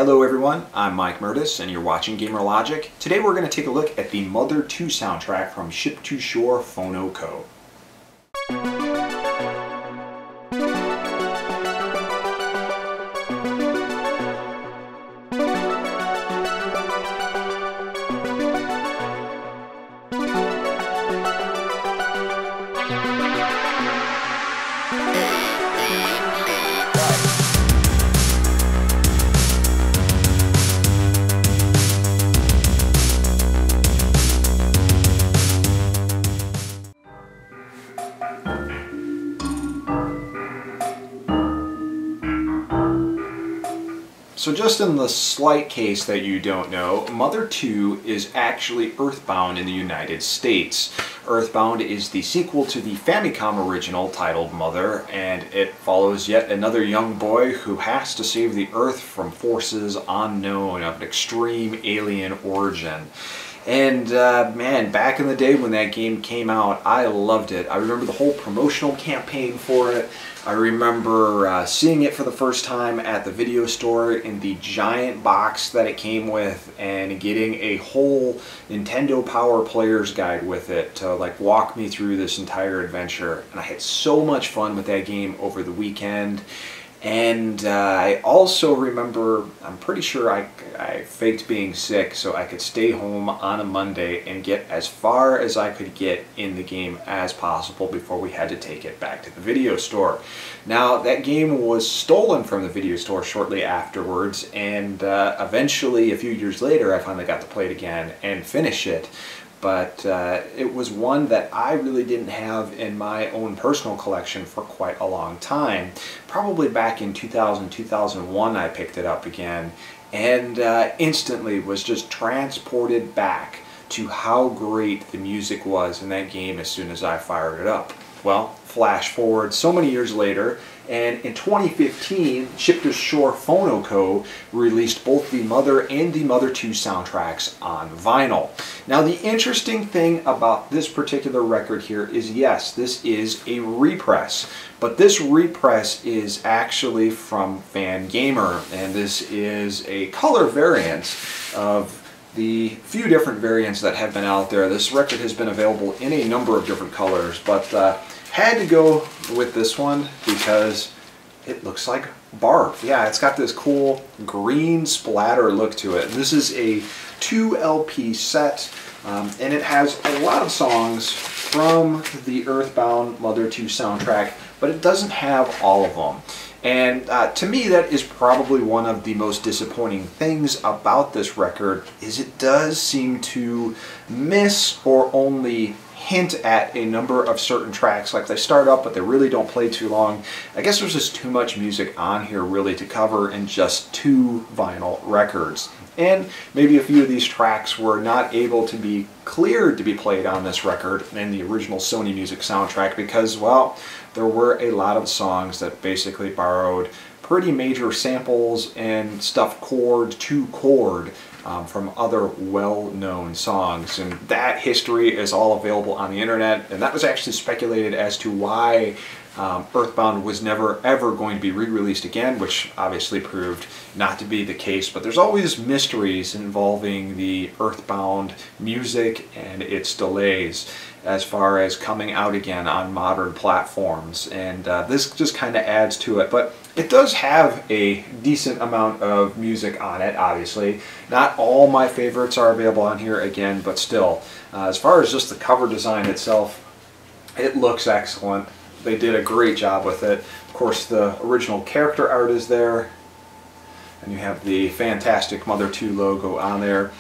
Hello everyone, I'm Mike Mertes and you're watching Gamer Logic. Today we're going to take a look at the Mother 2 soundtrack from Shipped to Shore Phono CO. So just in the slight case that you don't know, Mother 2 is actually Earthbound in the United States. Earthbound is the sequel to the Famicom original titled Mother, and it follows yet another young boy who has to save the Earth from forces unknown of an extreme alien origin. And man, back in the day when that game came out, I loved it. I remember the whole promotional campaign for it. I remember seeing it for the first time at the video store in the giant box that it came with, and getting a whole Nintendo Power Player's Guide with it to like walk me through this entire adventure. And I had so much fun with that game over the weekend. And I also remember, I'm pretty sure I faked being sick so I could stay home on a Monday and get as far as I could get in the game as possible before we had to take it back to the video store. Now, that game was stolen from the video store shortly afterwards, and eventually, a few years later, I finally got to play it again and finish it. But it was one that I really didn't have in my own personal collection for quite a long time. Probably back in 2000, 2001 I picked it up again, and instantly was just transported back to how great the music was in that game as soon as I fired it up. Well, flash forward so many years later, and in 2015, Shipped to Shore Phono CO released both the Mother and the Mother 2 soundtracks on vinyl. Now, the interesting thing about this particular record here is, yes, this is a repress, but this repress is actually from Fangamer, and this is a color variant of the few different variants that have been out there. This record has been available in a number of different colors, but had to go with this one because it looks like bark. Yeah, it's got this cool green splatter look to it. This is a 2 LP set, and it has a lot of songs from the Earthbound Mother 2 soundtrack, but it doesn't have all of them. And to me, that is probably one of the most disappointing things about this record, is it does seem to miss or only hint at a number of certain tracks. Like, they start up but they really don't play too long. I guess there's just too much music on here really to cover in just 2 vinyl records. And maybe a few of these tracks were not able to be cleared to be played on this record in the original Sony Music soundtrack because, well, there were a lot of songs that basically borrowed pretty major samples and stuff chord to chord from other well-known songs. And that history is all available on the internet, and that was actually speculated as to why Earthbound was never ever going to be re-released again, which obviously proved not to be the case. But there's always mysteries involving the Earthbound music and its delays as far as coming out again on modern platforms, and this just kind of adds to it. But it does have a decent amount of music on it, obviously. Not all my favorites are available on here again, but still, as far as just the cover design itself, it looks excellent. They did a great job with it. Of course, the original character art is there, and you have the fantastic Mother 2 logo on there.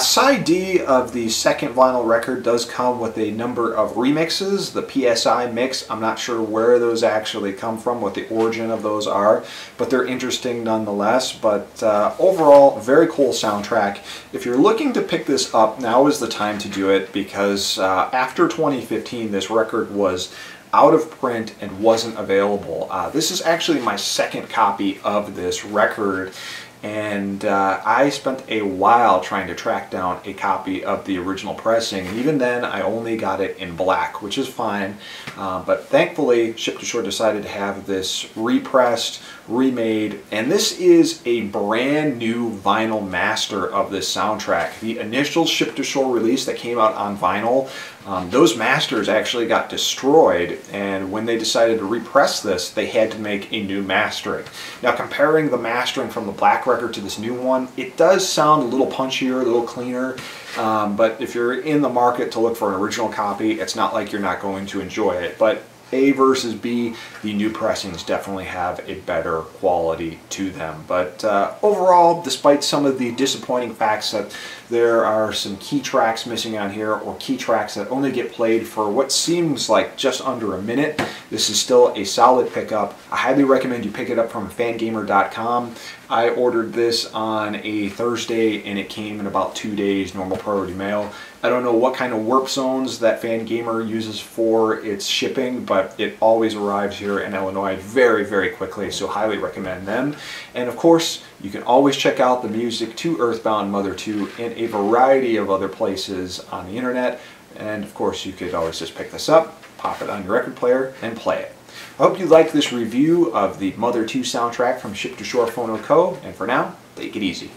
Side D of the second vinyl record does come with a number of remixes. The PSI mix, I'm not sure where those actually come from, what the origin of those are, but they're interesting nonetheless. But overall, very cool soundtrack. If you're looking to pick this up, now is the time to do it, because after 2015, this record was out of print and wasn't available. This is actually my second copy of this record, and and I spent a while trying to track down a copy of the original pressing, and even then I only got it in black, which is fine, but thankfully Ship to Shore decided to have this repressed, remade, and this is a brand new vinyl master of this soundtrack. The initial Ship to Shore release that came out on vinyl, those masters actually got destroyed, and when they decided to repress this, they had to make a new mastering. Now, comparing the mastering from the black record to this new one, it does sound a little punchier, a little cleaner, but if you're in the market to look for an original copy, it's not like you're not going to enjoy it. But A versus B, the new pressings definitely have a better quality to them. But overall, despite some of the disappointing facts that there are some key tracks missing on here, or key tracks that only get played for what seems like just under a minute, this is still a solid pickup. I highly recommend you pick it up from fangamer.com. I ordered this on a Thursday and it came in about 2 days, normal priority mail. I don't know what kind of warp zones that Fangamer uses for its shipping, but it always arrives here in Illinois very, very quickly, so highly recommend them. And of course, you can always check out the music to Earthbound Mother 2 in a variety of other places on the internet. And of course, you could always just pick this up, pop it on your record player, and play it. I hope you liked this review of the Mother 2 soundtrack from Ship to Shore Phono CO, and for now, take it easy.